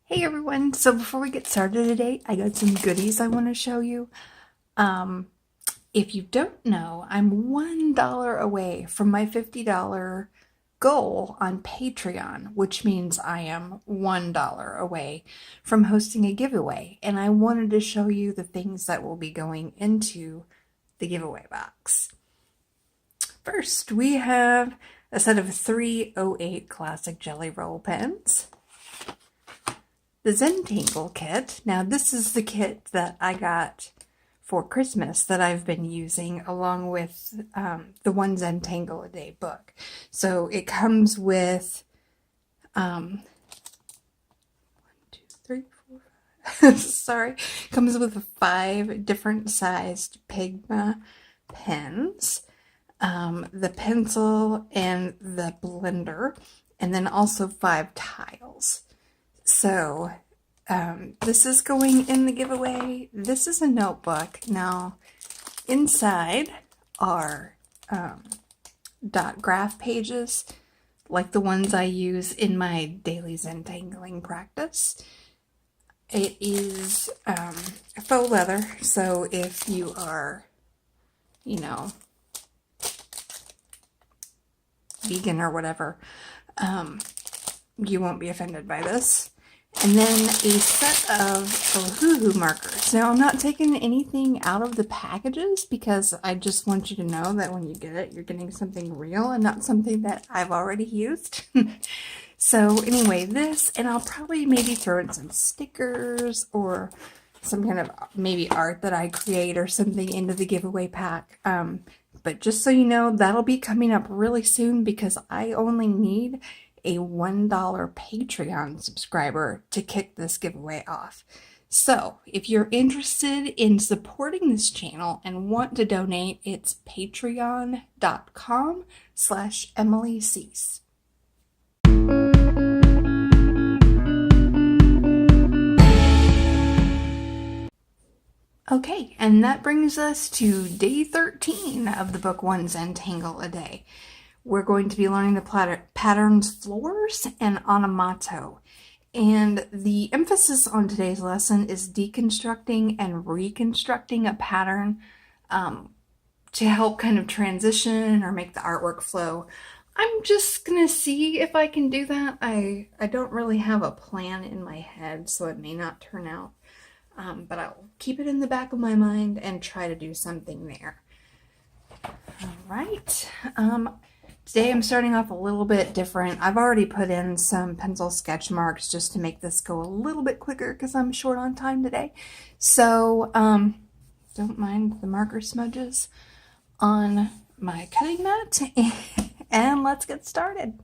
Hey everyone, so before we get started today, I got some goodies I want to show you. If you don't know, I'm $1 away from my $50 goal on Patreon, which means I am $1 away from hosting a giveaway. And I wanted to show you the things that will be going into the giveaway box. First, we have a set of 308 classic jelly roll pens. The Zentangle kit. Now this is the kit that I got for Christmas that I've been using along with the One Zentangle a Day book. So it comes with 1, 2, 3, 4, 5. Sorry, comes with 5 different sized Pigma pens, the pencil and the blender, and then also 5 tiles. So this is going in the giveaway. This is a notebook. Now, inside are dot graph pages, like the ones I use in my daily Zentangling practice. It is faux leather, so if you are, vegan or whatever, you won't be offended by this. And then a set of Ohuhu markers. Now, I'm not taking anything out of the packages because I just want you to know that when you get it, you're getting something real and not something that I've already used. So anyway, this, and I'll probably maybe throw in some stickers or some kind of maybe art that I create or something into the giveaway pack. But just so you know, that'll be coming up really soon because I only need a $1 Patreon subscriber to kick this giveaway off. So if you're interested in supporting this channel and want to donate, it's patreon.com/Emily Cease. Okay, and that brings us to day 13 of the book One Zentangle a Day. We're going to be learning the patterns floors and onomato. And the emphasis on today's lesson is deconstructing and reconstructing a pattern to help kind of transition or make the artwork flow. I'm just going to see if I can do that. I don't really have a plan in my head, so it may not turn out. But I'll keep it in the back of my mind and try to do something there. All right. Today I'm starting off a little bit different. I've already put in some pencil sketch marks just to make this go a little bit quicker because I'm short on time today. So don't mind the marker smudges on my cutting mat. And let's get started.